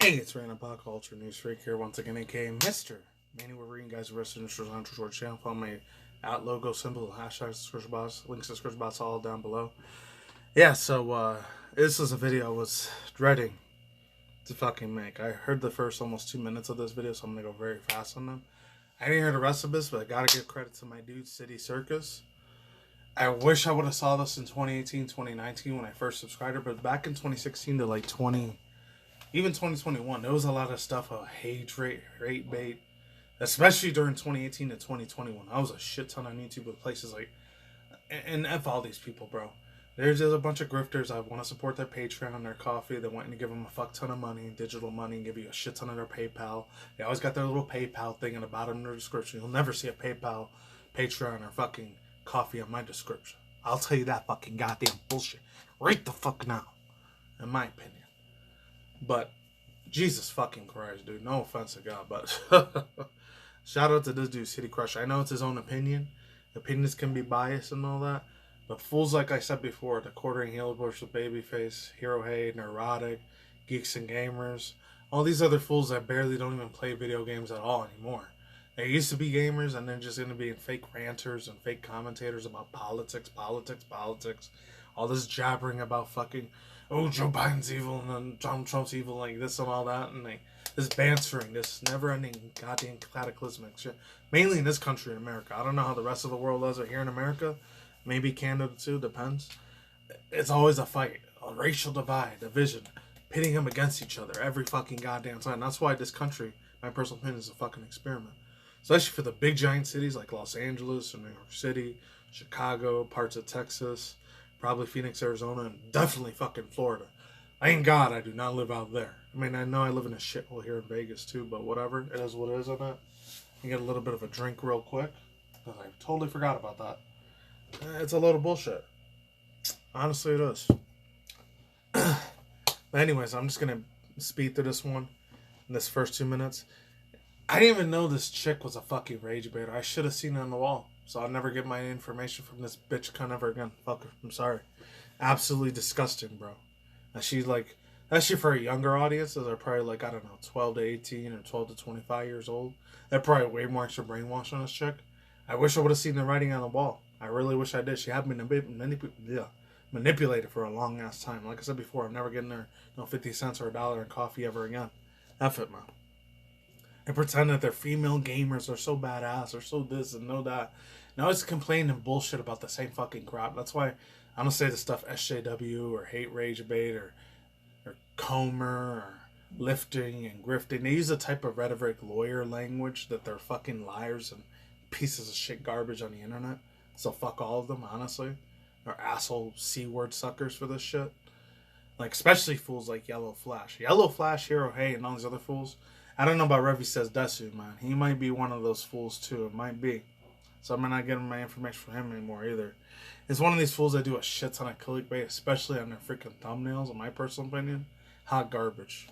Hey, it's Random Pop Culture News Freak here once again, aka Mr. Manny. We're reading guys arrested in the short channel. Follow my logo symbol, hashtag ScrushBots, links to ScrushBots all down below. Yeah, so this is a video I was dreading to fucking make. I heard the first almost 2 minutes of this video, so I'm gonna go very fast on them. I didn't hear the rest of this, but I gotta give credit to my dude, CityCRUSHER. I wish I would have saw this in 2018, 2019 when I first subscribed, but back in 2016 to like even 2021, there was a lot of stuff of hate rate bait, especially during 2018 to 2021. I was a shit ton on YouTube with places like, and F all these people, bro. There's just a bunch of grifters. I want to support their Patreon, their coffee. They want to give them a fuck ton of money, digital money, and give you a shit ton of their PayPal. They always got their little PayPal thing in the bottom of their description. You'll never see a PayPal, Patreon, or fucking coffee on my description. I'll tell you that fucking goddamn bullshit right the fuck now, in my opinion. But Jesus fucking Christ, dude. No offense to God, but shout out to this dude, CityCRUSHER. I know it's his own opinion. Opinions can be biased and all that. But fools like I said before, the quartering heel versus babyface, hero hate, neurotic, geeks and gamers, all these other fools that barely don't even play video games at all anymore. They used to be gamers and they're just going to be fake ranters and fake commentators about politics. All this jabbering about fucking, oh, Joe Biden's evil and then Donald Trump's evil, like this and all that. And this bantering, this never-ending goddamn cataclysmic shit. Mainly in this country, in America. I don't know how the rest of the world does it here in America. Maybe Canada too, depends. It's always a fight, a racial divide, division, pitting them against each other every fucking goddamn time. That's why this country, my personal opinion, is a fucking experiment. Especially for the big giant cities like Los Angeles or New York City, Chicago, parts of Texas, probably Phoenix, Arizona, and definitely fucking Florida. Thank God I do not live out there. I mean, I know I live in a shithole here in Vegas too, but whatever. It is what it is on that. You get a little bit of a drink real quick, because I totally forgot about that. It's a load of bullshit. Honestly, it is. But anyways, I'm just going to speed through this one in this first 2 minutes. I didn't even know this chick was a fucking rage baiter. I should have seen it on the wall. So I'll never get my information from this bitch cunt ever again. Fuck her. I'm sorry. Absolutely disgusting, bro. And she's like, especially for a younger audience, they're probably like, I don't know, 12 to 18 or 12 to 25 years old. They're probably way more extra brainwashed on this chick. I wish I would have seen the writing on the wall. I really wish I did. She had been manipulated for a long ass time. Like I said before, I'm never getting her 50 cents or $1 in coffee ever again. F it, man. And pretend that their female gamers are so badass or so this and no that. Now it's complaining and bullshit about the same fucking crap. That's why I don't say the stuff SJW or hate rage bait or Comer or lifting and grifting. They use the type of rhetoric lawyer language that they're fucking liars and pieces of shit garbage on the internet. So fuck all of them, honestly. They're asshole C-word suckers for this shit. Like, especially fools like Yellow Flash. Yellow Flash, Hero Hey, and all these other fools. I don't know about Revi Says Desu, man. He might be one of those fools, too. It might be. So I'm not getting my information from him anymore, either. It's one of these fools that do a shit ton of clickbait, especially on their freaking thumbnails, in my personal opinion. Hot garbage.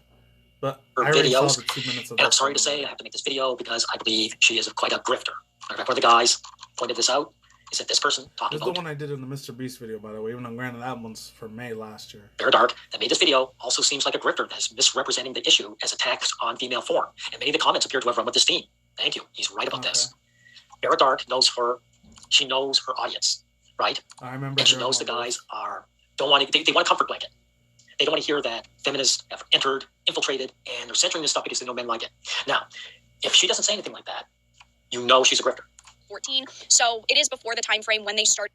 But I already saw the 2 minutes of that. I'm sorry to say I have to make this video because I believe she is quite a grifter. One of the guys pointed this out. Is that this person talking about? This is the one I did in the Mr. Beast video, by the way, even though granted that one's for May last year. Vera Dark, that made this video, also seems like a grifter that is misrepresenting the issue as attacks on female form. And many of the comments appear to have run with this theme. Thank you. He's right about this. Vera Dark knows her. She knows her audience, right? I remember. And she knows the guys don't want to. They want a comfort blanket. They don't want to hear that feminists have entered, infiltrated, and they're censoring this stuff because they know men like it. Now, if she doesn't say anything like that, you know she's a grifter. 14, so it is before the time frame when they start.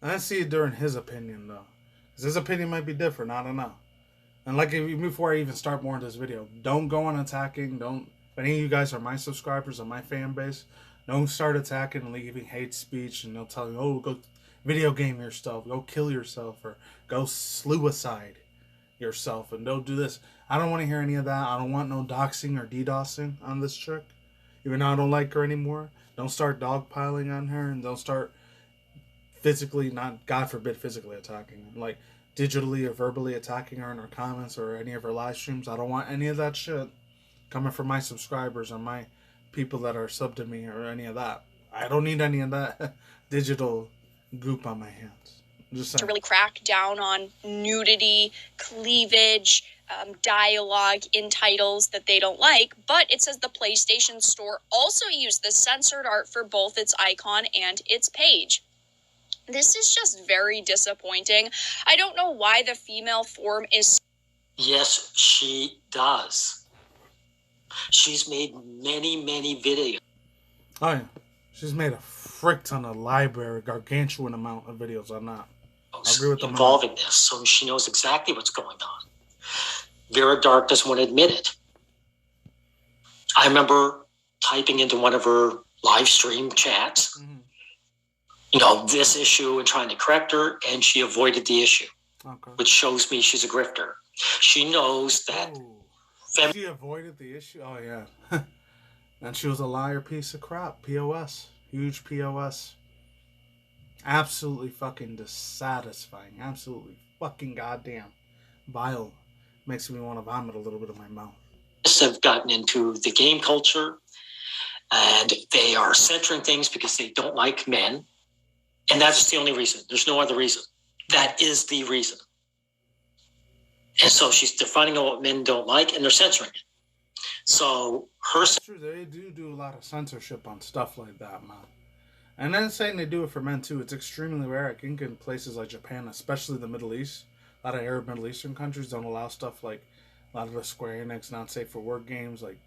I see it during his opinion though, because his opinion might be different. I don't know. And like before I even start more into this video, don't go on attacking. Don't. If any of you guys are my subscribers or my fan base, don't start attacking and leaving hate speech and they'll tell you, oh, go video game yourself, go kill yourself, or go suicide yourself, and don't do this. I don't want to hear any of that. I don't want no doxing or DDoSing on this chick. Even though I don't like her anymore. Don't start dogpiling on her, and don't start physically, not God forbid, physically attacking her. Like digitally or verbally attacking her in her comments or any of her live streams. I don't want any of that shit coming from my subscribers or my people that are sub to me or any of that. I don't need any of that digital goop on my hands. I'm just saying. To really crack down on nudity, cleavage, dialogue in titles that they don't like, but it says the PlayStation Store also used the censored art for both its icon and its page. This is just very disappointing. I don't know why the female form is... Yes, she does. She's made many, many videos. Oh, yeah. She's made a frick ton of library, gargantuan amount of videos on that. I agree with them involving this, so she knows exactly what's going on. Vera Dark doesn't want to admit it. I remember typing into one of her live stream chats, this issue and trying to correct her, and she avoided the issue, which shows me she's a grifter. She knows that. She avoided the issue? Oh, yeah. And she was a liar piece of crap. POS. Huge POS. Absolutely fucking dissatisfying. Absolutely fucking goddamn vile. Makes me want to vomit a little bit in my mouth. Have gotten into the game culture, and they are censoring things because they don't like men. And that's the only reason. There's no other reason. That is the reason. And so they're finding out what men don't like, and they're censoring it. So That's true. They do a lot of censorship on stuff like that, man. And then saying they do it for men too. It's extremely rare. I think in places like Japan, especially the Middle East, a lot of Arab Middle Eastern countries don't allow stuff like a lot of the Square Enix not safe for work games, like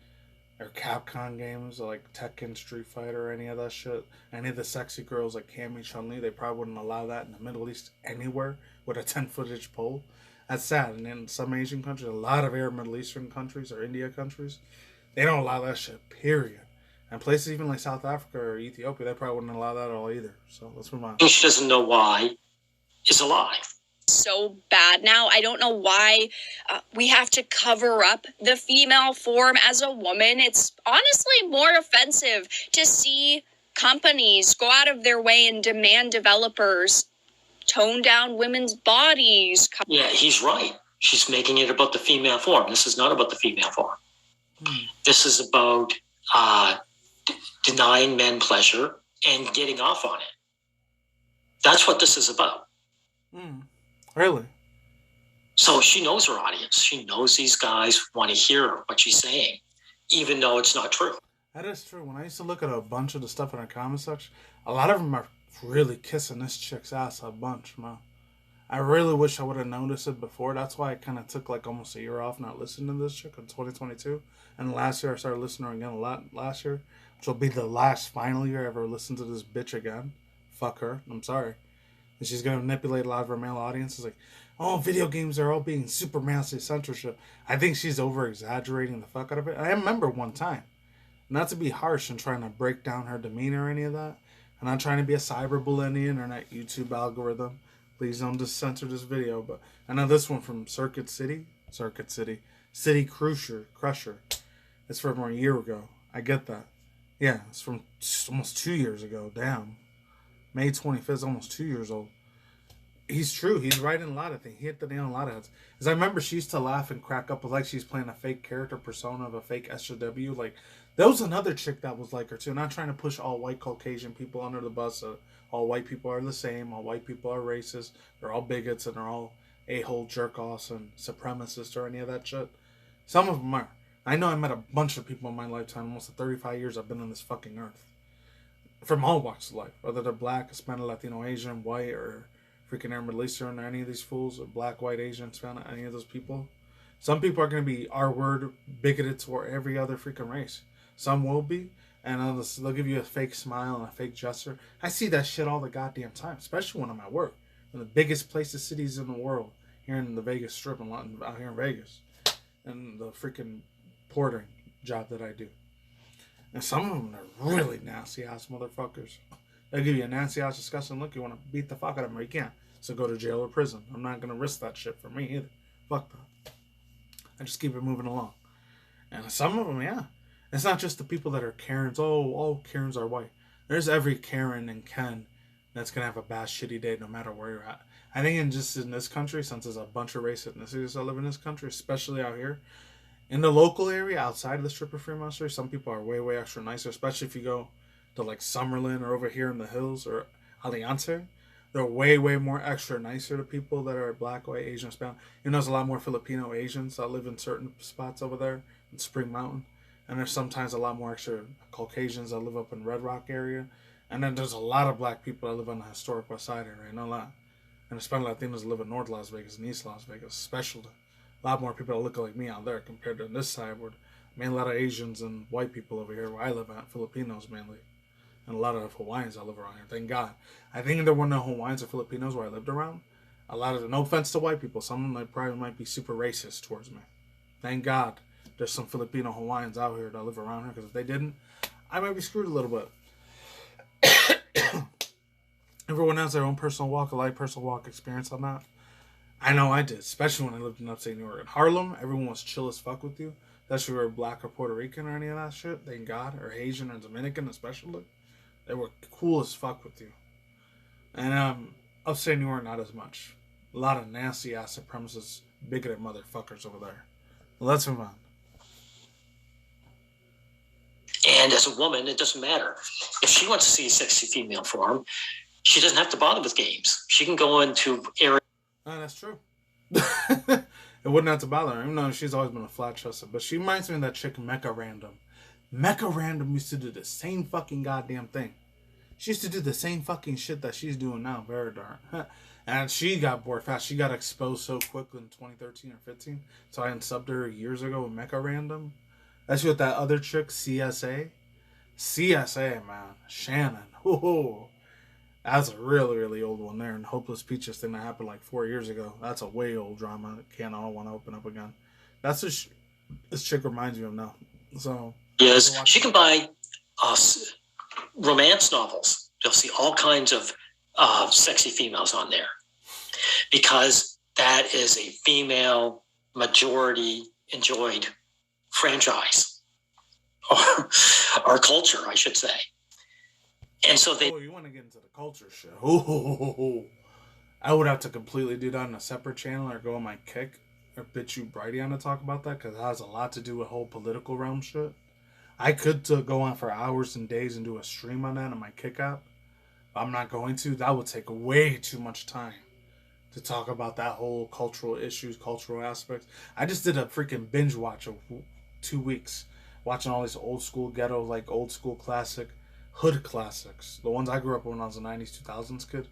or Capcom games, like Tekken, Street Fighter, or any of that shit. Any of the sexy girls like Cammy, Chun-Li, they probably wouldn't allow that in the Middle East anywhere with a 10-footage pole. That's sad. And in some Asian countries, a lot of Arab Middle Eastern countries or India countries, they don't allow that shit, period. And places even like South Africa or Ethiopia, they probably wouldn't allow that at all either. So let's move on. She doesn't know why is a lie. So bad now. I don't know why we have to cover up the female form as a woman. It's honestly more offensive to see companies go out of their way and demand developers tone down women's bodies. Yeah, he's right. She's making it about the female form. This is not about the female form. This is about denying men pleasure and getting off on it. That's what this is about. Really? So she knows her audience. She knows these guys want to hear what she's saying, even though it's not true. That is true. When I used to look at a bunch of the stuff in our comment section, a lot of them are really kissing this chick's ass a bunch, man. I really wish I would have noticed it before. That's why I kind of took like almost a year off not listening to this chick in 2022. And last year I started listening to her again a lot last year, which will be the last final year I ever listened to this bitch again. Fuck her. I'm sorry. And she's going to manipulate a lot of her male audiences. Like, oh, video games are all being super massive censorship. I think she's over-exaggerating the fuck out of it. I remember one time, not to be harsh and trying to break down her demeanor or any of that. I'm not trying to be a cyberbully in the internet YouTube algorithm. Please don't just censor this video. But I know this one from CityCRUSHER. It's from a year ago. I get that. Yeah, it's from almost 2 years ago. Damn. May 25th, almost 2 years old. He's true. He's right in a lot of things. He hit the nail on a lot of heads. Because I remember she used to laugh and crack up like she's playing a fake character persona of a fake SJW. Like, there was another chick that was like her too. Not trying to push all white Caucasian people under the bus. All white people are the same. All white people are racist. They're all bigots and they're all a-hole jerk-offs and supremacists or any of that shit. Some of them are. I know I met a bunch of people in my lifetime. Almost the 35 years I've been on this fucking earth. From all walks of life, whether they're black, Hispanic, Latino, Asian, white, or freaking Arab Middle Eastern, or any of these fools, or black, white, Asian, Hispanic, any of those people. Some people are going to be R-word bigoted toward every other freaking race. Some will be, and they'll give you a fake smile and a fake gesture. I see that shit all the goddamn time, especially when I'm at work. In the biggest places, cities in the world, here in the Vegas Strip and out here in Vegas, and the freaking portering job that I do. And some of them are really nasty-ass motherfuckers. They'll give you a nasty-ass disgusting look. You want to beat the fuck out of them, or you can't. So go to jail or prison. I'm not going to risk that shit for me either. Fuck that. I just keep it moving along. And some of them, yeah. It's not just the people that are Karens. Oh, all Karens are white. There's every Karen and Ken that's going to have a bad, shitty day no matter where you're at. I think in this country, since there's a bunch of race ethnicities that live in this country, especially out here, in the local area, outside of the strip of Fremont Street, some people are way, way extra nicer, especially if you go to like Summerlin or over here in the hills or Alianza. they're way, way more extra nicer to people that are black, white, Asian, Hispanic. You know, there's a lot more Filipino Asians that live in certain spots over there in Spring Mountain. And there's sometimes a lot more extra Caucasians that live up in Red Rock area. And then there's a lot of black people that live on the historic West Side area, not a lot. And Hispanic Latinos live in North Las Vegas and East Las Vegas, especially. A lot more people that look like me out there compared to this side where mainly a lot of Asians and white people over here where I live at, Filipinos mainly. And a lot of Hawaiians that live around here, thank God. I think there were no Hawaiians or Filipinos where I lived around. A lot of, no offense to white people, some of them probably might be super racist towards me. Thank God there's some Filipino Hawaiians out here that live around here, because if they didn't, I might be screwed a little bit. Everyone has their own personal walk of life, personal walk experience on that. I know I did, especially when I lived in upstate New York. In Harlem, everyone was chill as fuck with you. Especially if you were black or Puerto Rican or any of that shit, thank God. Or Asian or Dominican especially. They were cool as fuck with you. And upstate New York, not as much. A lot of nasty ass supremacist, bigoted motherfuckers over there. Let's move on. And as a woman, it doesn't matter. If she wants to see a sexy female form, she doesn't have to bother with games. She can go into areas. Oh, that's true. It wouldn't have to bother her. Even though she's always been a flat-chested. But she reminds me of that chick, Mecha Random. Mecha Random used to do the same fucking goddamn thing. She used to do the same fucking shit that she's doing now, Vera. And she got bored fast. She got exposed so quickly in 2013 or 15. So I unsubbed her years ago with Mecha Random. That's with that other chick, CSA. CSA, man. Shannon. Whoa. That's a really, really old one there. And Hopeless Peaches thing that happened like 4 years ago. That's a way old drama. Can't all want to open up again. That's what this chick reminds me of now. So yes, she can buy romance novels. You'll see all kinds of sexy females on there, because that is a female majority enjoyed franchise or culture, I should say. And so they. Oh, you want to get into the culture shit? Oh, I would have to completely do that on a separate channel or go on my Kick or Bitch You Brighty on to talk about that, because it has a lot to do with whole political realm shit. I could go on for hours and days and do a stream on that on my Kick app. But I'm not going to. That would take way too much time to talk about that whole cultural issues, cultural aspects. I just did a freaking binge watch of 2 weeks, watching all these old school ghetto, like old school classic hood classics. The ones I grew up with when I was a 90s, 2000s kid.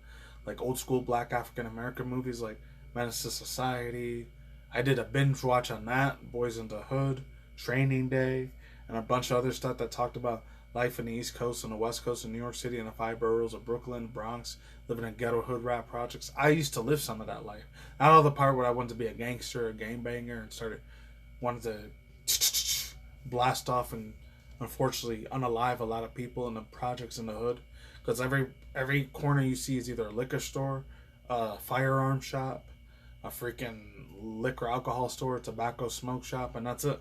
Like old school black African American movies like Menace to Society. I did a binge watch on that, Boys in the Hood, Training Day, and a bunch of other stuff that talked about life in the East Coast and the West Coast of New York City and the 5 boroughs of Brooklyn, Bronx, living in ghetto hood rap projects. I used to live some of that life. Not all the part where I wanted to be a gangster, a gangbanger, and wanted to blast off and unfortunately unalive a lot of people in the projects in the hood. Because every corner you see is either a liquor store, a firearm shop, a freaking liquor alcohol store, tobacco smoke shop, and that's it.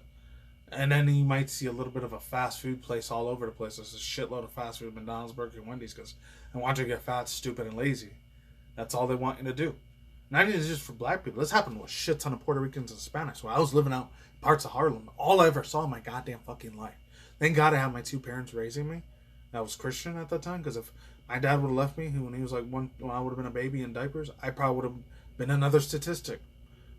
And then you might see a little bit of a fast food place all over the place. There's a shitload of fast food, McDonald's, Burger King, Wendy's, because they want you to get fat, stupid, and lazy. That's all they want you to do. Not even just for black people. This happened with a shit ton of Puerto Ricans and Hispanics. When I was living out parts of Harlem, all I ever saw in my goddamn fucking life. Thank God I had my 2 parents raising me that was Christian at that time, because if my dad would have left me when he was like when I would have been a baby in diapers, I probably would have been another statistic.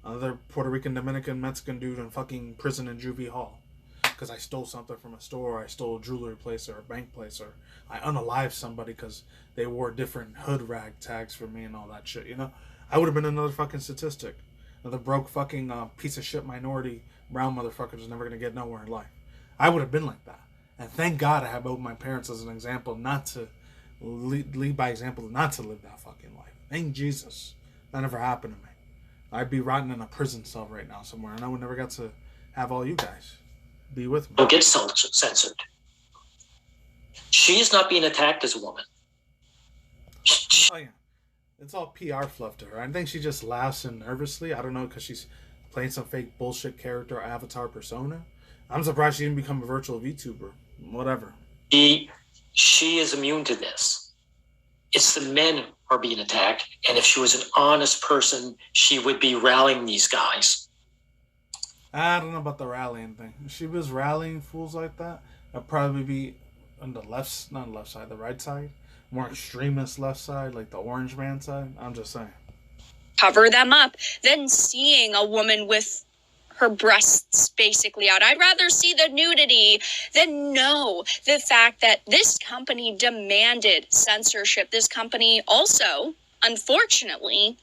Another Puerto Rican, Dominican, Mexican dude in fucking prison in juvie hall. Because I stole something from a store, or I stole a jewelry place or a bank place, or I unalived somebody because they wore different hood rag tags for me and all that shit, you know? I would have been another fucking statistic. Another broke fucking piece of shit minority brown motherfucker who's never going to get nowhere in life. I would have been like that. And thank God I have both my parents as an example not to lead by example, not to live that fucking life. Thank Jesus. That never happened to me. I'd be rotting in a prison cell right now somewhere, and I would never get to have all you guys be with me. Don't get censored. She is not being attacked as a woman. Oh yeah, it's all PR fluff to her. I think she just laughs and nervously. I don't know, because she's playing some fake bullshit character or avatar persona. I'm surprised she didn't become a virtual VTuber. Whatever. She is immune to this. It's the men who are being attacked, and if she was an honest person, she would be rallying these guys. I don't know about the rallying thing. If she was rallying fools like that, I'd probably be on the left, not left side, the right side. more extremist left side, like the orange man side. I'm just saying. Cover them up than seeing a woman with her breasts basically out. I'd rather see the nudity than know the fact that this company demanded censorship. This company also, unfortunately,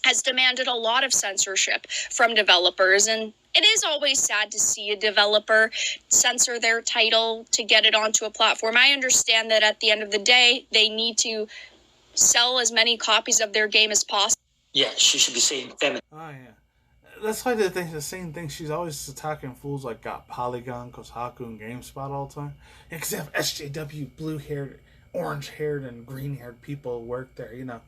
has demanded a lot of censorship from developers. And it is always sad to see a developer censor their title to get it onto a platform. I understand that at the end of the day, they need to sell as many copies of their game as possible. Yeah, she should be saying feminine. Oh, yeah. That's why the same thing. She's always attacking fools like got Polygon, Kotaku, and GameSpot all the time. Yeah, because they have SJW, blue-haired, orange-haired, and green-haired people work there, you know.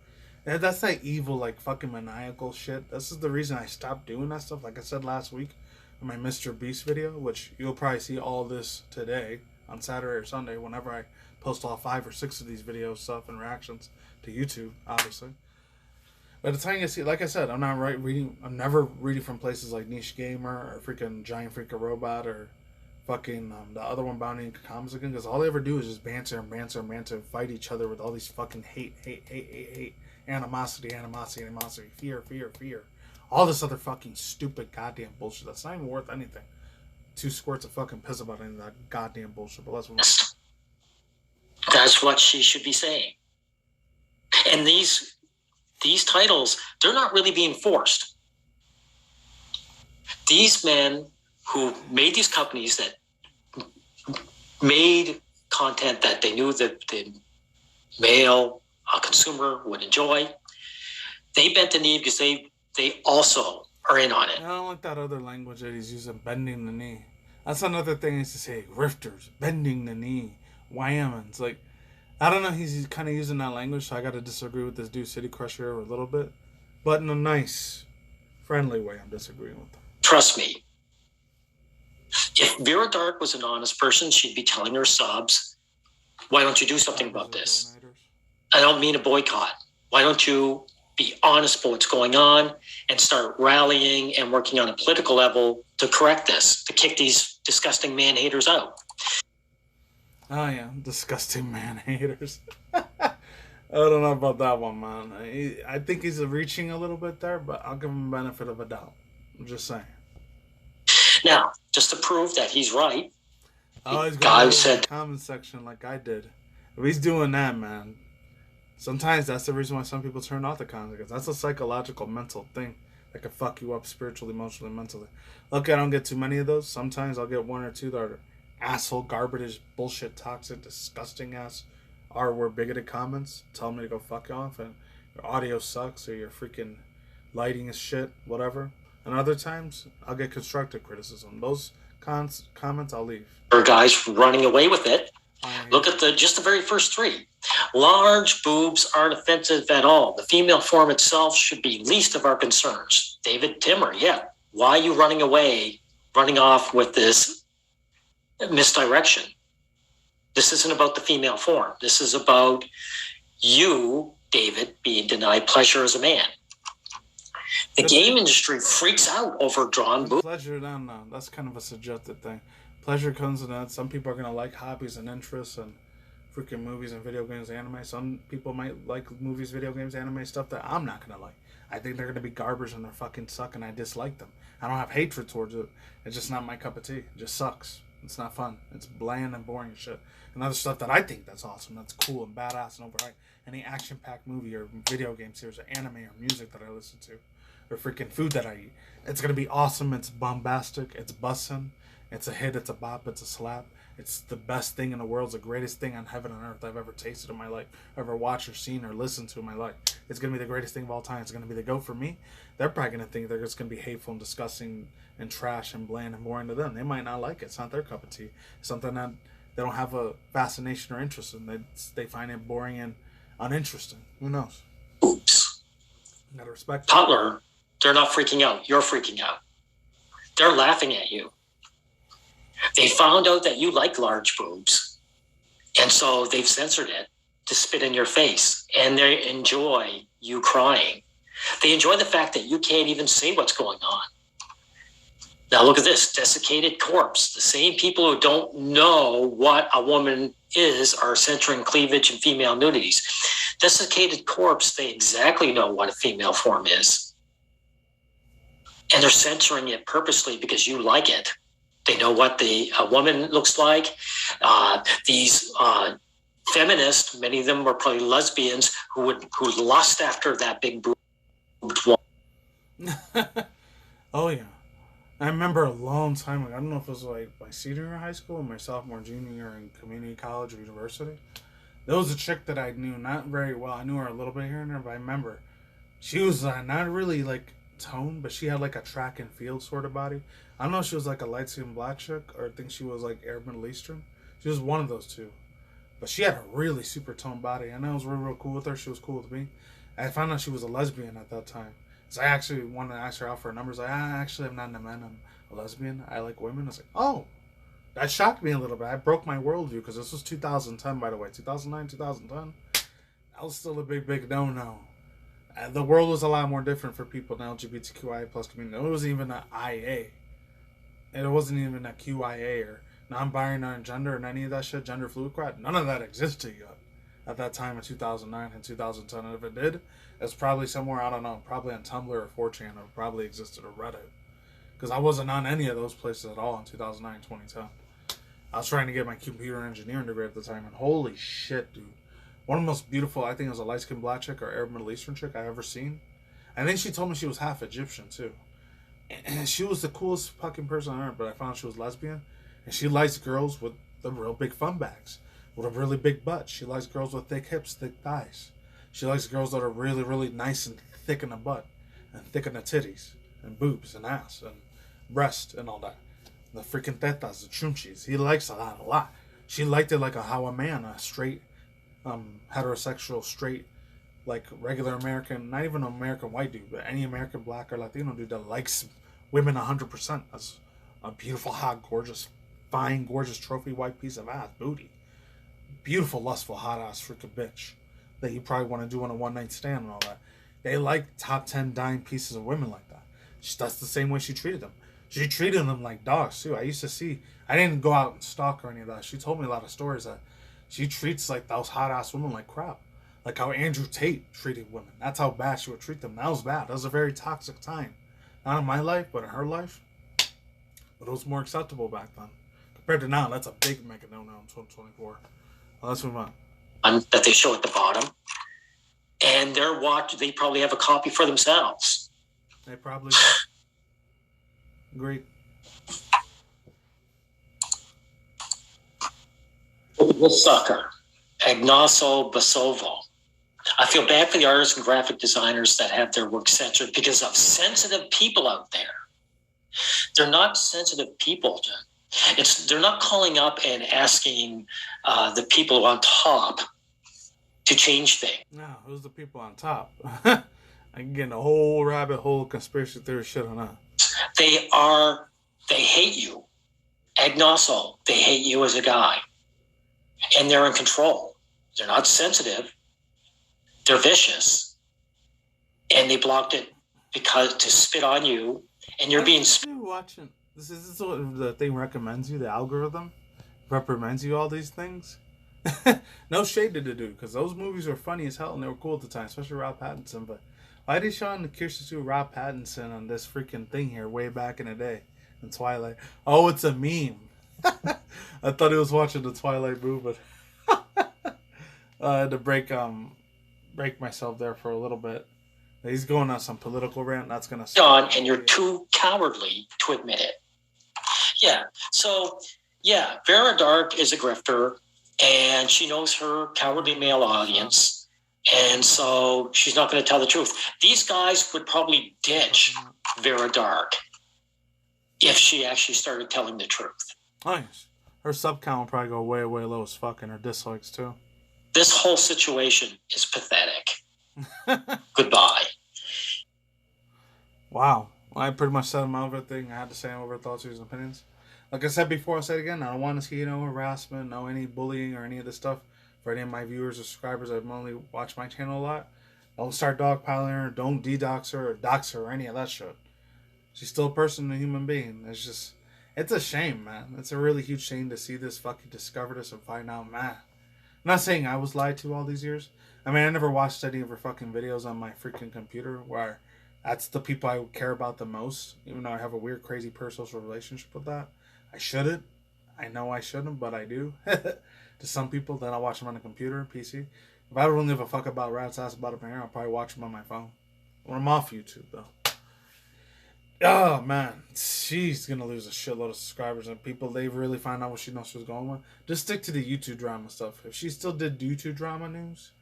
And that's that evil, like, fucking maniacal shit. This is the reason I stopped doing that stuff. Like I said last week in my Mr. Beast video, which you'll probably see all this today on Saturday or Sunday whenever I post all 5 or 6 of these videos, stuff, and reactions to YouTube, obviously. By the time you see, like I said, I'm never reading from places like Niche Gamer or freaking Giant Freaker Robot or fucking the other one, Bounty and Comics again, because all they ever do is just banter and fight each other with all these fucking hate, animosity, fear, all this other fucking stupid goddamn bullshit that's not even worth anything. 2 squirts of fucking piss about any of that goddamn bullshit, but let's move on. That's what she should be saying. And these titles, they're not really being forced. These men who made these companies that made content that they knew that the male consumer would enjoy, they bent the knee because they also are in on it. I don't like that other language that he's using, bending the knee. That's another thing he used to say, grifters, bending the knee, whammons. Like, I don't know, he's kind of using that language, so I got to disagree with this dude, CityCRUSHER, a little bit. But in a nice, friendly way, I'm disagreeing with him. Trust me. If Vera Dark was an honest person, she'd be telling her subs, why don't you do something about this? I don't mean a boycott. Why don't you be honest about what's going on and start rallying and working on a political level to correct this, to kick these disgusting man-haters out? Oh, yeah. Disgusting man-haters. I don't know about that one, man. I think he's reaching a little bit there, but I'll give him the benefit of a doubt. I'm just saying. Now, just to prove that he's right, oh, he's going to the comment section like I did. If he's doing that, man, sometimes that's the reason why some people turn off the comments, because that's a psychological, mental thing that can fuck you up spiritually, emotionally, mentally. Look, I don't get too many of those. Sometimes I'll get 1 or 2 that are asshole, garbage, bullshit, toxic, disgusting ass R-word bigoted comments. Tell me to go fuck off and your audio sucks or your freaking lighting is shit, whatever. And other times, I'll get constructive criticism. Those comments, I'll leave. Or guys running away with it. Look at just the very first 3. Large boobs aren't offensive at all. The female form itself should be least of our concerns. David Timmer, yeah. Why are you running off with this misdirection? This isn't about the female form. This is about you, David, being denied pleasure as a man. The game industry freaks out over drawn boobs. Pleasure, no. That's kind of a subjective thing. Pleasure comes in that. Some people are going to like hobbies and interests and freaking movies and video games, anime. Some people might like movies, video games, anime, stuff that I'm not going to like. I think they're going to be garbage and they're fucking suck and I dislike them. I don't have hatred towards it. It's just not my cup of tea. It just sucks. It's not fun. It's bland and boring shit. And other stuff that I think that's awesome, that's cool and badass and overhyped. Any action-packed movie or video game series or anime or music that I listen to or freaking food that I eat. It's going to be awesome. It's bombastic. It's bussin'. It's a hit. It's a bop. It's a slap. It's the best thing in the world. It's the greatest thing on heaven and earth I've ever tasted in my life, ever watched or seen or listened to in my life. It's going to be the greatest thing of all time. It's going to be the GOAT for me. They're probably going to think they're just going to be hateful and disgusting and trash and bland and boring to them. They might not like it. It's not their cup of tea. It's something that they don't have a fascination or interest in. They find it boring and uninteresting. Who knows? Oops. You gotta respect Butler, they're not freaking out. You're freaking out. They're laughing at you. They found out that you like large boobs, and so they've censored it to spit in your face, and they enjoy you crying. They enjoy the fact that you can't even say what's going on. Now look at this, desiccated corpse. The same people who don't know what a woman is are censoring cleavage and female nudities. Desiccated corpse, they exactly know what a female form is. And they're censoring it purposely because you like it. They know what a woman looks like. These feminists, many of them were probably lesbians who lust after that big boobed woman. Oh yeah. I remember a long time ago, I don't know if it was like my senior year of high school or my sophomore, junior year in community college or university. There was a chick that I knew not very well. I knew her a little bit here and there, but I remember she was not really like toned, but she had like a track and field sort of body. I don't know if she was like a light-skinned black chick or I think she was like Arab Middle Eastern. She was one of those two. But she had a really super toned body, and I was real cool with her. She was cool with me. I found out she was a lesbian at that time. So I actually wanted to ask her out for her numbers. Like, actually, I'm not a man. I'm a lesbian. I like women. I was like, oh, that shocked me a little bit. I broke my worldview because this was 2010, by the way. 2009, 2010. That was still a big no-no. The world was a lot more different for people in the LGBTQIA plus community. It wasn't even an IA. And it wasn't even a QIA or non-binary, gender, and any of that shit, gender fluid crap. None of that existed yet at that time in 2009 and 2010. And if it did, it's probably somewhere, I don't know, probably on Tumblr or 4chan, or probably existed or Reddit. Because I wasn't on any of those places at all in 2009, 2010. I was trying to get my computer engineering degree at the time, and holy shit, dude. One of the most beautiful, I think it was a light-skinned black chick or Arab Middle Eastern chick I ever seen. I think she told me she was half Egyptian, too. And she was the coolest fucking person on earth, but I found out she was lesbian. And she likes girls with the real big fun bags, with a really big butt. She likes girls with thick hips, thick thighs. She likes girls that are really, really nice and thick in the butt, and thick in the titties, and boobs, and ass, and breast, and all that. The freaking tetas, the chunchis. He likes a lot. She liked it like how a man, a straight, heterosexual, straight, like regular American, not even an American white dude, but any American black or Latino dude that likes women 100% as a beautiful, hot, gorgeous, fine, gorgeous trophy white piece of ass booty. Beautiful, lustful, hot ass freaking bitch that you probably want to do on a one night stand and all that. They like top 10 dime pieces of women like that. That's the same way she treated them. She treated them like dogs too. I didn't go out and stalk or any of that. She told me a lot of stories that she treats like those hot ass women like crap. Like how Andrew Tate treated women. That's how bad she would treat them. That was bad. That was a very toxic time. Not in my life, but in her life. But it was more acceptable back then. Compared to now, that's a big mega no-no in 2024. Well, let's move on. That they show at the bottom. And they probably have a copy for themselves. They probably do. Agreed. This sucker, Ignacio Basovo. I feel bad for the artists and graphic designers that have their work censored because of sensitive people out there. They're not sensitive people. They're not calling up and asking the people on top to change things. No, who's the people on top? I can get in a whole rabbit hole of conspiracy theory shit on that. They hate you. Ignacio, they hate you as a guy. And they're in control. They're not sensitive. They're vicious. And they blocked it because to spit on you, and you're being watching. This is what the thing recommends you. The algorithm recommends you all these things. No shade to the dude, because those movies were funny as hell and they were cool at the time, especially Rob Pattinson. But why did Sean and Kirsten do Rob Pattinson on this freaking thing here way back in the day in Twilight? Oh, it's a meme. I thought he was watching the Twilight movie, but I had to break myself there for a little bit. He's going on some political rant. That's gonna. John, and you're too cowardly to admit it. Yeah. So, yeah, Vera Dark is a grifter, and she knows her cowardly male audience, and so she's not going to tell the truth. These guys would probably ditch Vera Dark if she actually started telling the truth. Nice. Her sub count will probably go way, way low as fuck, and her dislikes too. This whole situation is pathetic. Goodbye. Wow. Well, I pretty much said my everything I had to say over thoughts, views, and opinions. Like I said before, I'll say it again. I don't want to see no harassment, no any bullying or any of this stuff for any of my viewers or subscribers that only watch my channel a lot. Don't start dogpiling her, don't de-dox her or dox her or any of that shit. She's still a person, a human being. It's a shame, man. It's a really huge shame to see this fucking discover this and find out, man. I'm not saying I was lied to all these years. I mean, I never watched any of her fucking videos on my freaking computer where that's the people I care about the most, even though I have a weird, crazy parasocial relationship with that. I shouldn't. I know I shouldn't, but I do. To some people, then I'll watch them on a computer, PC. If I don't give a fuck about rats ass about up in here, I'll probably watch them on my phone. When I'm off YouTube, though. Oh, man. She's going to lose a shitload of subscribers and people. They really find out what she knows she was going with. Just stick to the YouTube drama stuff. If she still did YouTube drama news,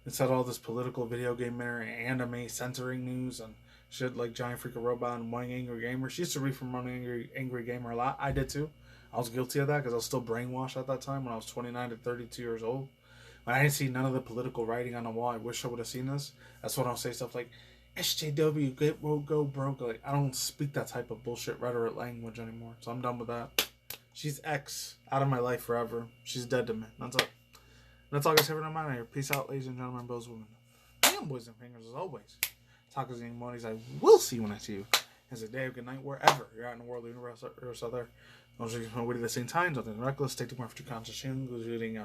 instead of all this political video game anime censoring news and shit like Giant Freaking Robot and One Angry Gamer. She used to read from One Angry Gamer a lot. I did too. I was guilty of that because I was still brainwashed at that time when I was 29 to 32 years old. When I didn't see none of the political writing on the wall, I wish I would have seen this. That's when I'll say stuff like, SJW, get woke, go broke. Like, I don't speak that type of bullshit rhetoric language anymore. So I'm done with that. She's X, out of my life forever. She's dead to me. That's all. That's all I got to say for now. Here. Peace out, ladies and gentlemen, bros, women. Damn, boys and fingers, as always. Tacos and money's. I will see you when I see you. It's a day of good night wherever you're out in the world, the universe, out there. Those of you who are at the same time, something reckless, take the more for conscious including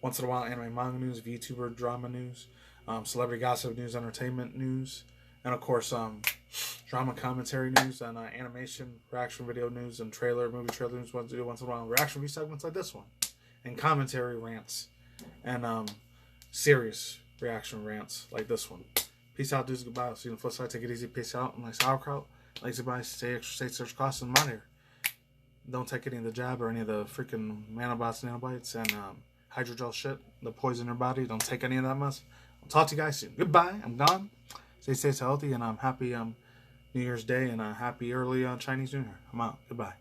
once in a while anime manga news, VTuber drama news, celebrity gossip news, entertainment news, and of course drama commentary news and animation, reaction video news, and movie trailer news. Once in a while, reaction review segments like this one, and commentary rants, and serious reaction rants like this one. Peace out, dudes. Goodbye. I'll see you on the flip side. Take it easy. Peace out. And like sauerkraut. Lazy bye. Stay extra safe. Search costs and money. Don't take any of the jab or any of the freaking nanobots, nanobites, and hydrogel shit. The poison in your body. Don't take any of that mess. I'll talk to you guys soon. Goodbye. I'm gone. Stay safe, healthy, and I'm happy New Year's Day and happy early Chinese New Year. I'm out. Goodbye.